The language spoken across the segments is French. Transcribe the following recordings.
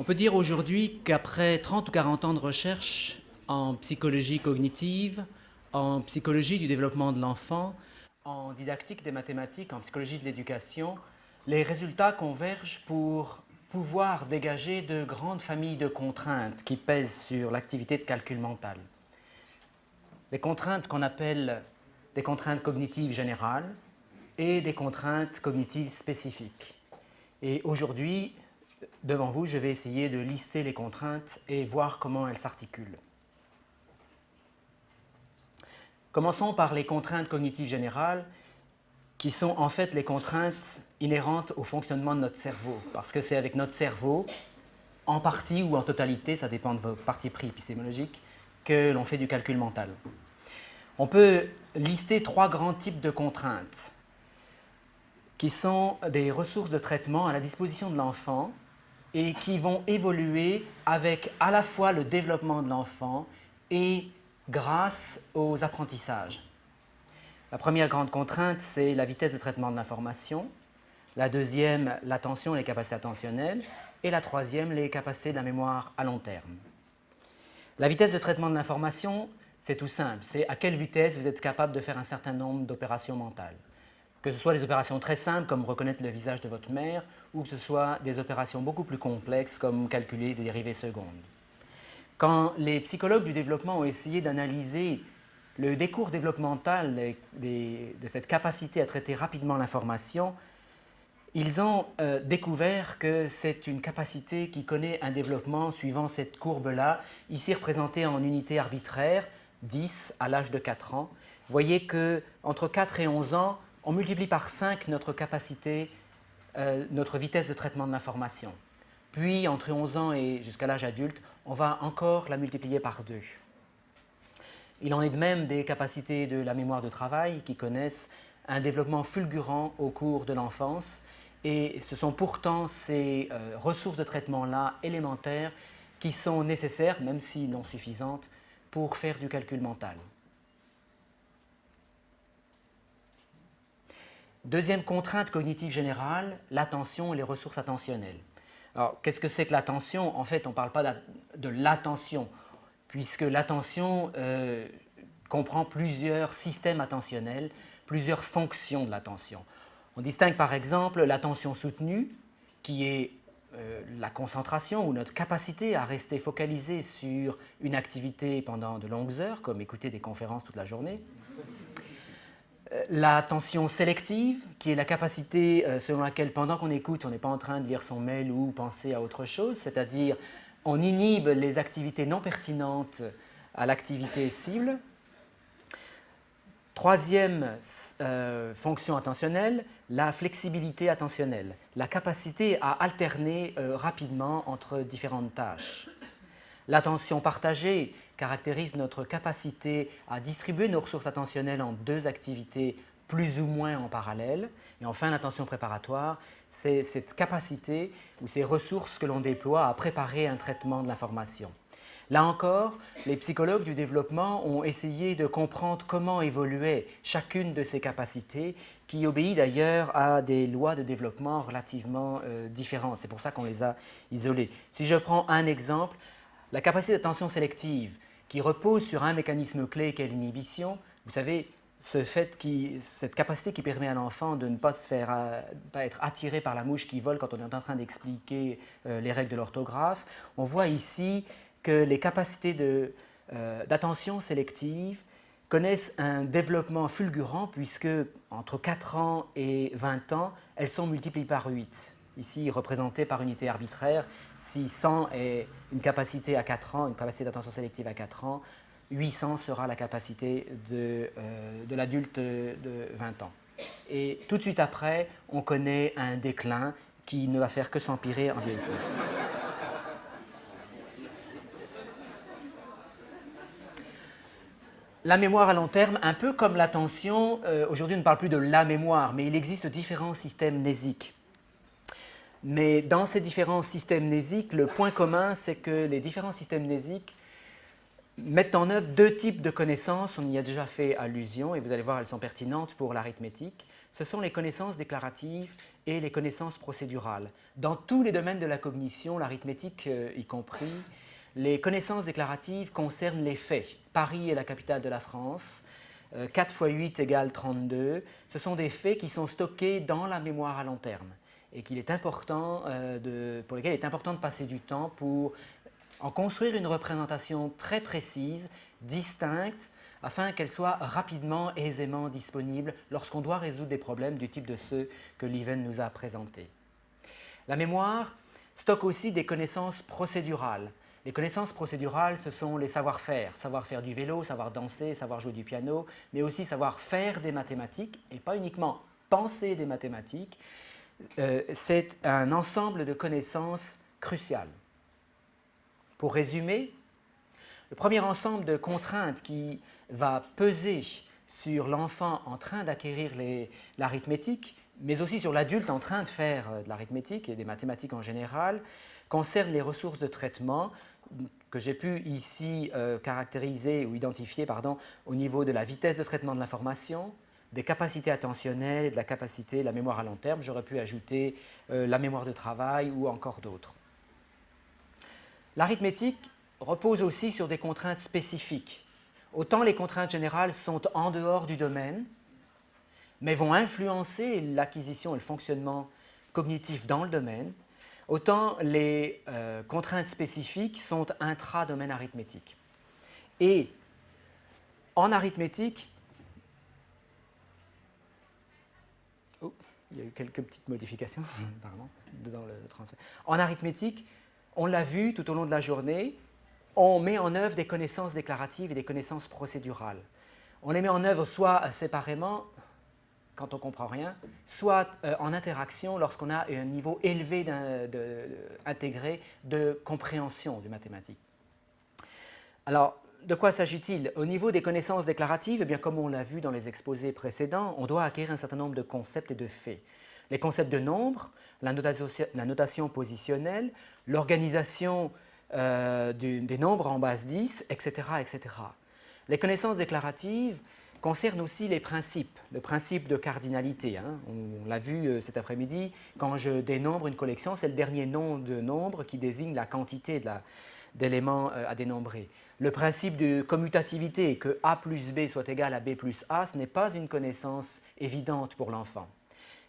On peut dire aujourd'hui qu'après 30 ou 40 ans de recherche en psychologie cognitive, en psychologie du développement de l'enfant, en didactique des mathématiques, en psychologie de l'éducation, les résultats convergent pour pouvoir dégager de grandes familles de contraintes qui pèsent sur l'activité de calcul mental. Des contraintes qu'on appelle des contraintes cognitives générales et des contraintes cognitives spécifiques. Et aujourd'hui, devant vous, je vais essayer de lister les contraintes et voir comment elles s'articulent. Commençons par les contraintes cognitives générales, qui sont en fait les contraintes inhérentes au fonctionnement de notre cerveau, parce que c'est avec notre cerveau, en partie ou en totalité, ça dépend de vos partis pris épistémologiques, que l'on fait du calcul mental. On peut lister trois grands types de contraintes, qui sont des ressources de traitement à la disposition de l'enfant et qui vont évoluer avec à la fois le développement de l'enfant et grâce aux apprentissages. La première grande contrainte, c'est la vitesse de traitement de l'information. La deuxième, l'attention et les capacités attentionnelles. Et la troisième, les capacités de la mémoire à long terme. La vitesse de traitement de l'information, c'est tout simple. C'est à quelle vitesse vous êtes capable de faire un certain nombre d'opérations mentales. Que ce soit des opérations très simples comme reconnaître le visage de votre mère ou que ce soit des opérations beaucoup plus complexes comme calculer des dérivées secondes. Quand les psychologues du développement ont essayé d'analyser le décours développemental de cette capacité à traiter rapidement l'information, ils ont découvert que c'est une capacité qui connaît un développement suivant cette courbe-là, ici représentée en unités arbitraires, 10 à l'âge de 4 ans. Vous voyez qu'entre 4 et 11 ans, on multiplie par 5 notre capacité, notre vitesse de traitement de l'information. Puis, entre 11 ans et jusqu'à l'âge adulte, on va encore la multiplier par 2. Il en est de même des capacités de la mémoire de travail qui connaissent un développement fulgurant au cours de l'enfance. Et ce sont pourtant ces ressources de traitement-là élémentaires qui sont nécessaires, même si non suffisantes, pour faire du calcul mental. Deuxième contrainte cognitive générale, l'attention et les ressources attentionnelles. Alors, qu'est-ce que c'est que l'attention? En fait, on ne parle pas de l'attention, puisque l'attention comprend plusieurs systèmes attentionnels, plusieurs fonctions de l'attention. On distingue par exemple l'attention soutenue, qui est la concentration ou notre capacité à rester focalisé sur une activité pendant de longues heures, comme écouter des conférences toute la journée. L'attention sélective, qui est la capacité selon laquelle, pendant qu'on écoute, on n'est pas en train de lire son mail ou penser à autre chose, c'est-à-dire on inhibe les activités non pertinentes à l'activité cible. Troisième fonction attentionnelle, la flexibilité attentionnelle, la capacité à alterner rapidement entre différentes tâches. L'attention partagée caractérise notre capacité à distribuer nos ressources attentionnelles en deux activités plus ou moins en parallèle. Et enfin, l'attention préparatoire, c'est cette capacité ou ces ressources que l'on déploie à préparer un traitement de l'information. Là encore, les psychologues du développement ont essayé de comprendre comment évoluait chacune de ces capacités, qui obéit d'ailleurs à des lois de développement relativement différentes. C'est pour ça qu'on les a isolées. Si je prends un exemple, la capacité d'attention sélective, qui repose sur un mécanisme clé qu'est l'inhibition, vous savez, cette capacité qui permet à l'enfant de ne pas être attiré par la mouche qui vole quand on est en train d'expliquer les règles de l'orthographe, on voit ici que les capacités d'attention sélective connaissent un développement fulgurant puisque entre 4 ans et 20 ans, elles sont multipliées par 8. Ici représentées par unité arbitraire, si 100 est une capacité à 4 ans, une capacité d'attention sélective à 4 ans, 800 sera la capacité de l'adulte de 20 ans. Et tout de suite après, on connaît un déclin qui ne va faire que s'empirer en vieillissant. La mémoire à long terme, un peu comme l'attention, aujourd'hui on ne parle plus de la mémoire, mais il existe différents systèmes mnésiques. Mais dans ces différents systèmes mnésiques, le point commun, c'est que les différents systèmes mnésiques mettent en œuvre deux types de connaissances. On y a déjà fait allusion et vous allez voir, elles sont pertinentes pour l'arithmétique. Ce sont les connaissances déclaratives et les connaissances procédurales. Dans tous les domaines de la cognition, l'arithmétique y compris, les connaissances déclaratives concernent les faits. Paris est la capitale de la France. 4 fois 8 égale 32. Ce sont des faits qui sont stockés dans la mémoire à long terme et pour lesquels il est important de passer du temps pour en construire une représentation très précise, distincte, afin qu'elle soit rapidement et aisément disponible lorsqu'on doit résoudre des problèmes du type de ceux que Lieven nous a présentés. La mémoire stocke aussi des connaissances procédurales. Les connaissances procédurales, ce sont les savoir-faire du vélo, savoir danser, savoir jouer du piano, mais aussi savoir faire des mathématiques, et pas uniquement penser des mathématiques. C'est un ensemble de connaissances cruciales. Pour résumer, le premier ensemble de contraintes qui va peser sur l'enfant en train d'acquérir l'arithmétique, mais aussi sur l'adulte en train de faire de l'arithmétique et des mathématiques en général, concerne les ressources de traitement que j'ai pu ici caractériser ou identifier au niveau de la vitesse de traitement de l'information, des capacités attentionnelles et de la mémoire à long terme. J'aurais pu ajouter la mémoire de travail ou encore d'autres. L'arithmétique repose aussi sur des contraintes spécifiques. Autant les contraintes générales sont en dehors du domaine, mais vont influencer l'acquisition et le fonctionnement cognitif dans le domaine, autant les contraintes spécifiques sont intra-domaine arithmétique. Et en arithmétique, il y a eu quelques petites modifications dans le transfert. En arithmétique, on l'a vu tout au long de la journée, on met en œuvre des connaissances déclaratives et des connaissances procédurales. On les met en œuvre soit séparément, quand on ne comprend rien, soit en interaction lorsqu'on a un niveau élevé intégré de compréhension du mathématique. Alors, de quoi s'agit-il? Au niveau des connaissances déclaratives, eh bien, comme on l'a vu dans les exposés précédents, on doit acquérir un certain nombre de concepts et de faits. Les concepts de nombre, la notation positionnelle, l'organisation des nombres en base 10, etc., etc. Les connaissances déclaratives concernent aussi les principes, le principe de cardinalité. On l'a vu cet après-midi, quand je dénombre une collection, c'est le dernier nom de nombre qui désigne la quantité d'éléments à dénombrer. Le principe de commutativité, que A plus B soit égal à B plus A, ce n'est pas une connaissance évidente pour l'enfant.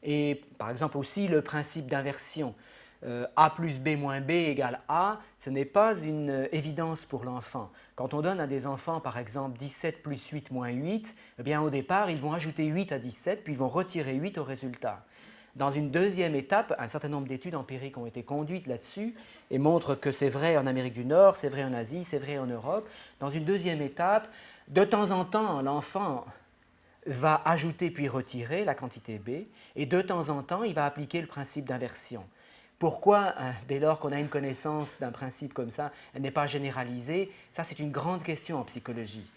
Et par exemple aussi le principe d'inversion. A plus B moins B égale A, ce n'est pas une évidence pour l'enfant. Quand on donne à des enfants, par exemple, 17 plus 8 moins 8, eh bien, au départ, ils vont ajouter 8 à 17, puis ils vont retirer 8 au résultat. Dans une deuxième étape, un certain nombre d'études empiriques ont été conduites là-dessus et montrent que c'est vrai en Amérique du Nord, c'est vrai en Asie, c'est vrai en Europe. Dans une deuxième étape, de temps en temps, l'enfant va ajouter puis retirer la quantité B, et de temps en temps, il va appliquer le principe d'inversion. Pourquoi, dès lors qu'on a une connaissance d'un principe comme ça, elle n'est pas généralisée? Ça, c'est une grande question en psychologie.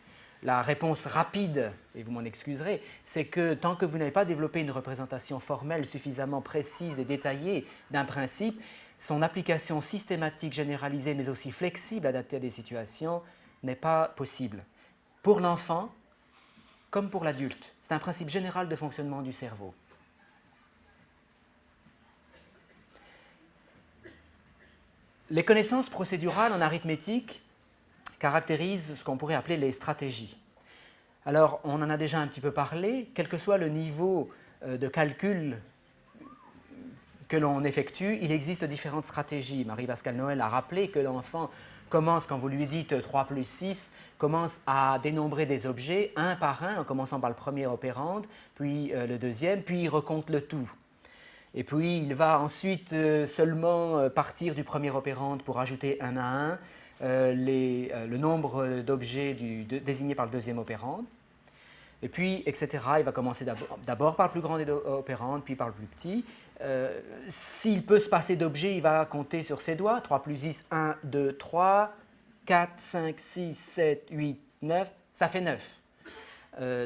La réponse rapide, et vous m'en excuserez, c'est que tant que vous n'avez pas développé une représentation formelle suffisamment précise et détaillée d'un principe, son application systématique, généralisée, mais aussi flexible, adaptée à des situations, n'est pas possible. Pour l'enfant, comme pour l'adulte, c'est un principe général de fonctionnement du cerveau. Les connaissances procédurales en arithmétique caractérisent ce qu'on pourrait appeler les stratégies. Alors, on en a déjà un petit peu parlé, quel que soit le niveau de calcul que l'on effectue, il existe différentes stratégies. Marie-Pascale Noël a rappelé que l'enfant commence, quand vous lui dites 3 plus 6, commence à dénombrer des objets un par un, en commençant par le premier opérande, puis le deuxième, puis il recompte le tout. Et puis il va ensuite seulement partir du premier opérande pour ajouter un à un le nombre d'objets désignés par le deuxième opérande. Et puis, etc. Il va commencer d'abord par le plus grand des opérandes, puis par le plus petit. S'il peut se passer d'objets, il va compter sur ses doigts. 3 plus 10, 1, 2, 3, 4, 5, 6, 7, 8, 9. Ça fait 9.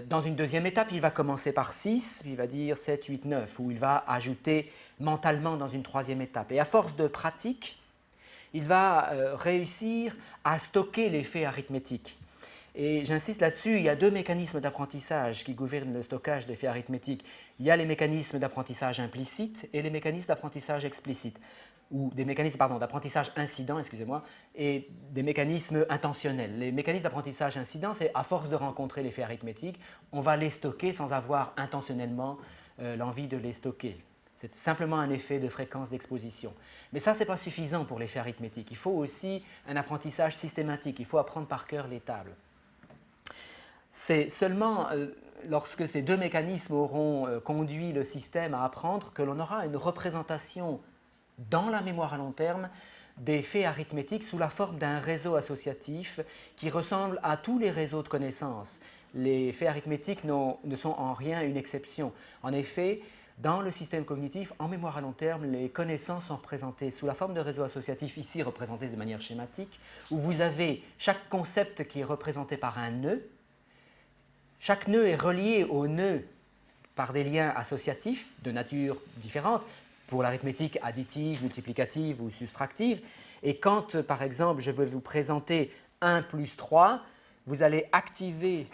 Dans une deuxième étape, il va commencer par 6, puis il va dire 7, 8, 9, où il va ajouter mentalement dans une troisième étape. Et à force de pratique, il va réussir à stocker les faits arithmétiques. Et j'insiste là-dessus, il y a deux mécanismes d'apprentissage qui gouvernent le stockage des faits arithmétiques. Il y a les mécanismes d'apprentissage implicite et les mécanismes d'apprentissage explicite, ou des mécanismes d'apprentissage incident, excusez-moi, et des mécanismes intentionnels. Les mécanismes d'apprentissage incident, c'est à force de rencontrer les faits arithmétiques, on va les stocker sans avoir intentionnellement l'envie de les stocker. C'est simplement un effet de fréquence d'exposition. Mais ça, ce n'est pas suffisant pour les faits arithmétiques. Il faut aussi un apprentissage systématique, il faut apprendre par cœur les tables. C'est seulement lorsque ces deux mécanismes auront conduit le système à apprendre que l'on aura une représentation dans la mémoire à long terme des faits arithmétiques sous la forme d'un réseau associatif qui ressemble à tous les réseaux de connaissances. Les faits arithmétiques ne sont en rien une exception. En effet, dans le système cognitif, en mémoire à long terme, les connaissances sont représentées sous la forme de réseaux associatifs, ici représentés de manière schématique, où vous avez chaque concept qui est représenté par un nœud. Chaque nœud est relié au nœud par des liens associatifs de nature différente, pour l'arithmétique additive, multiplicative ou soustractive. Et quand, par exemple, je vais vous présenter 1 plus 3, vous allez activer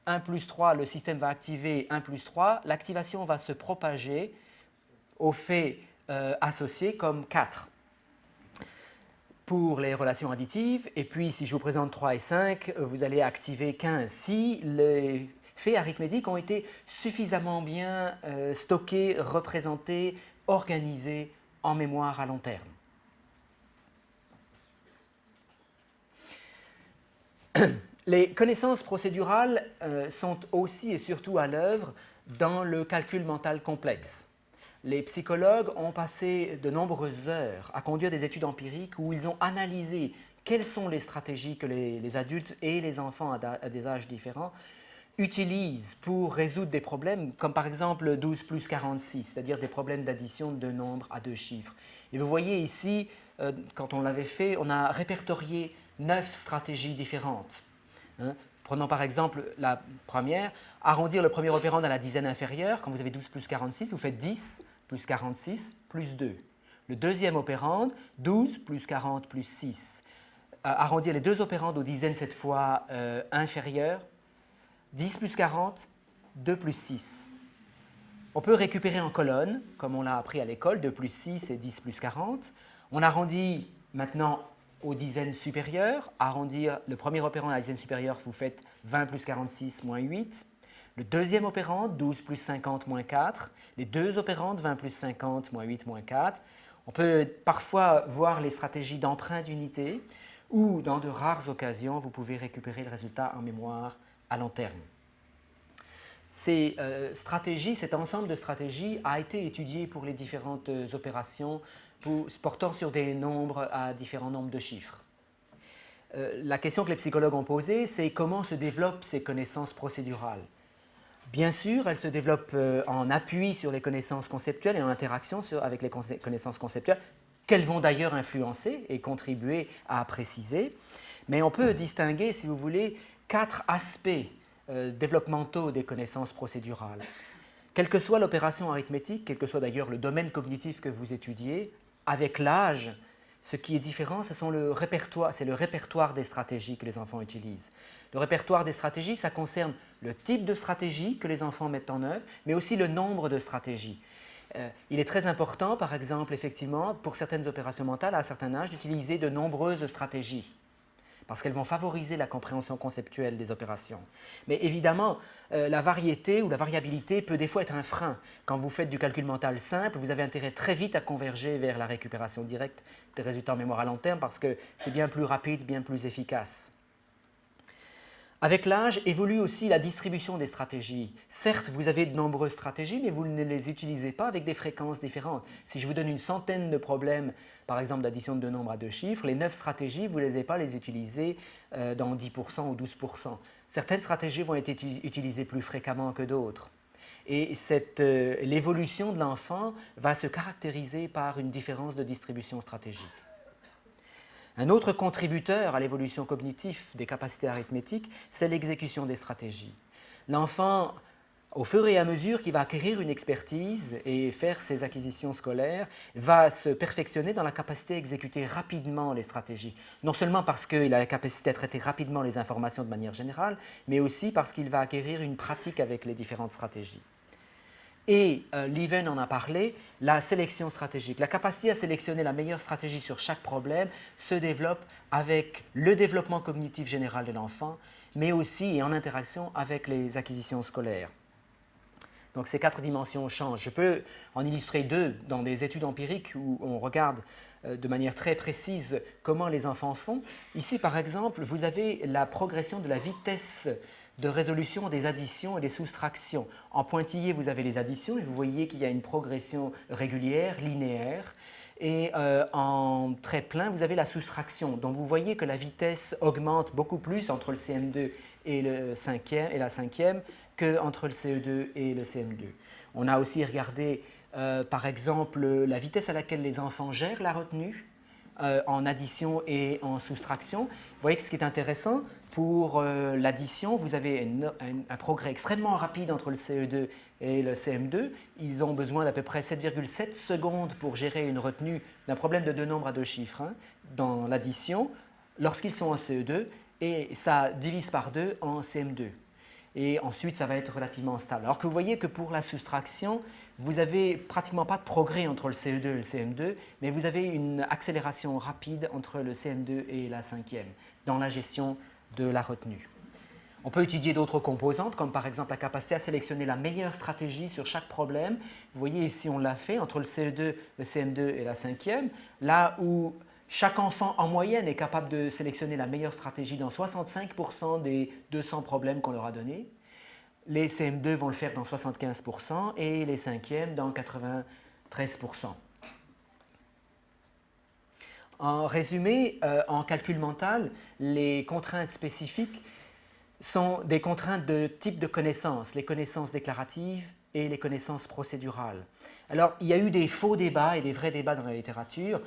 1 plus 3, le système va activer 1 plus 3, l'activation va se propager aux faits associés comme 4 pour les relations additives. Et puis, si je vous présente 3 et 5, vous allez activer 15 si les faits arithmétiques ont été suffisamment bien stockés, représentés, organisés en mémoire à long terme. Les connaissances procédurales sont aussi et surtout à l'œuvre dans le calcul mental complexe. Les psychologues ont passé de nombreuses heures à conduire des études empiriques où ils ont analysé quelles sont les stratégies que les adultes et les enfants à des âges différents utilisent pour résoudre des problèmes, comme par exemple 12 plus 46, c'est-à-dire des problèmes d'addition de nombres à deux chiffres. Et vous voyez ici, quand on l'avait fait, on a répertorié 9 stratégies différentes. Prenons par exemple la première, arrondir le premier opérand à la dizaine inférieure. Quand vous avez 12 plus 46, vous faites 10 plus 46 plus 2. Le deuxième opérand, 12 plus 40 plus 6. Arrondir les deux opérands aux dizaines cette fois inférieures. 10 plus 40, 2 plus 6. On peut récupérer en colonne, comme on l'a appris à l'école, 2 plus 6 et 10 plus 40. On arrondit maintenant aux dizaines supérieures. Arrondir le premier opérand à la dizaine supérieure, vous faites 20 plus 46 moins 8. Le deuxième opérand, 12 plus 50 moins 4. Les deux opérandes, 20 plus 50 moins 8 moins 4. On peut parfois voir les stratégies d'emprunt d'unité ou, dans de rares occasions, vous pouvez récupérer le résultat en mémoire à long terme. Ces stratégies, cet ensemble de stratégies a été étudié pour les différentes opérations portant sur des nombres à différents nombres de chiffres. La question que les psychologues ont posée, c'est comment se développent ces connaissances procédurales. Bien sûr, elles se développent en appui sur les connaissances conceptuelles et en interaction avec les connaissances conceptuelles, qu'elles vont d'ailleurs influencer et contribuer à préciser. Mais on peut distinguer, si vous voulez, 4 aspects développementaux des connaissances procédurales. Quelle que soit l'opération arithmétique, quel que soit d'ailleurs le domaine cognitif que vous étudiez, avec l'âge, ce qui est différent, c'est le répertoire des stratégies que les enfants utilisent. Le répertoire des stratégies, ça concerne le type de stratégie que les enfants mettent en œuvre, mais aussi le nombre de stratégies. Il est très important, par exemple, effectivement, pour certaines opérations mentales, à un certain âge, d'utiliser de nombreuses stratégies, parce qu'elles vont favoriser la compréhension conceptuelle des opérations. Mais évidemment, la variété ou la variabilité peut des fois être un frein. Quand vous faites du calcul mental simple, vous avez intérêt très vite à converger vers la récupération directe des résultats en mémoire à long terme parce que c'est bien plus rapide, bien plus efficace. Avec l'âge, évolue aussi la distribution des stratégies. Certes, vous avez de nombreuses stratégies, mais vous ne les utilisez pas avec des fréquences différentes. Si je vous donne une centaine de problèmes, par exemple d'addition de deux nombres à deux chiffres, les 9 stratégies, vous ne les avez pas les utiliser dans 10% ou 12%. Certaines stratégies vont être utilisées plus fréquemment que d'autres. Et l'évolution de l'enfant va se caractériser par une différence de distribution stratégique. Un autre contributeur à l'évolution cognitive des capacités arithmétiques, c'est l'exécution des stratégies. L'enfant au fur et à mesure qu'il va acquérir une expertise et faire ses acquisitions scolaires, va se perfectionner dans la capacité à exécuter rapidement les stratégies. Non seulement parce qu'il a la capacité à traiter rapidement les informations de manière générale, mais aussi parce qu'il va acquérir une pratique avec les différentes stratégies. Et Lieven en a parlé, la sélection stratégique. La capacité à sélectionner la meilleure stratégie sur chaque problème se développe avec le développement cognitif général de l'enfant, mais aussi et en interaction avec les acquisitions scolaires. Donc ces 4 dimensions changent. Je peux en illustrer 2 dans des études empiriques où on regarde de manière très précise comment les enfants font. Ici, par exemple, vous avez la progression de la vitesse de résolution des additions et des soustractions. En pointillé, vous avez les additions et vous voyez qu'il y a une progression régulière, linéaire. Et en trait plein, vous avez la soustraction. Donc vous voyez que la vitesse augmente beaucoup plus entre le CM2 et la cinquième qu'entre le CE2 et le CM2. On a aussi regardé, par exemple, la vitesse à laquelle les enfants gèrent la retenue en addition et en soustraction. Vous voyez que ce qui est intéressant, pour l'addition, vous avez un progrès extrêmement rapide entre le CE2 et le CM2. Ils ont besoin d'à peu près 7,7 secondes pour gérer une retenue d'un problème de 2 nombres à 2 chiffres dans l'addition lorsqu'ils sont en CE2 et ça divise par 2 en CM2. Et ensuite, ça va être relativement stable. Alors que vous voyez que pour la soustraction, vous n'avez pratiquement pas de progrès entre le CE2 et le CM2, mais vous avez une accélération rapide entre le CM2 et la cinquième dans la gestion de la retenue. On peut étudier d'autres composantes, comme par exemple la capacité à sélectionner la meilleure stratégie sur chaque problème. Vous voyez ici, on l'a fait entre le CE2, le CM2 et la cinquième, là où chaque enfant, en moyenne, est capable de sélectionner la meilleure stratégie dans 65% des 200 problèmes qu'on leur a donnés. Les CM2 vont le faire dans 75% et les cinquièmes dans 93%. En résumé, en calcul mental, les contraintes spécifiques sont des contraintes de type de connaissances, les connaissances déclaratives et les connaissances procédurales. Alors, il y a eu des faux débats et des vrais débats dans la littérature.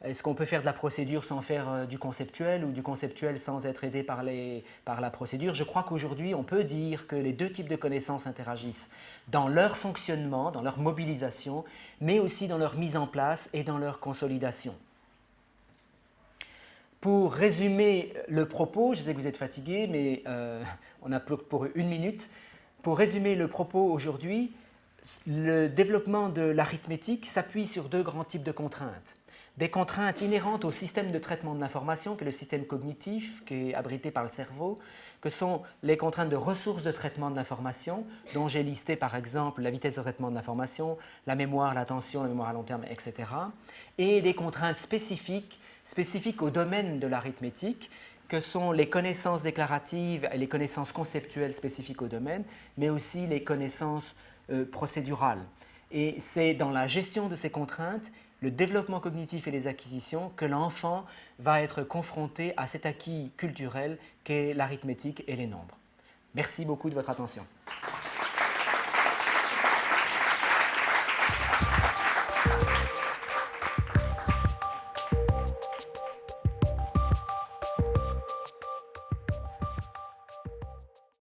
Est-ce qu'on peut faire de la procédure sans faire du conceptuel ou du conceptuel sans être aidé par la procédure? Je crois qu'aujourd'hui, on peut dire que les 2 types de connaissances interagissent dans leur fonctionnement, dans leur mobilisation, mais aussi dans leur mise en place et dans leur consolidation. Pour résumer le propos, je sais que vous êtes fatigué, mais on a pour 1 minute. Pour résumer le propos aujourd'hui, le développement de l'arithmétique s'appuie sur 2 grands types de contraintes. Des contraintes inhérentes au système de traitement de l'information, qui est le système cognitif, qui est abrité par le cerveau, que sont les contraintes de ressources de traitement de l'information, dont j'ai listé par exemple la vitesse de traitement de l'information, la mémoire, l'attention, la mémoire à long terme, etc. Et des contraintes spécifiques au domaine de l'arithmétique, que sont les connaissances déclaratives et les connaissances conceptuelles spécifiques au domaine, mais aussi les connaissances procédurales. Et c'est dans la gestion de ces contraintes, le développement cognitif et les acquisitions, que l'enfant va être confronté à cet acquis culturel qu'est l'arithmétique et les nombres. Merci beaucoup de votre attention.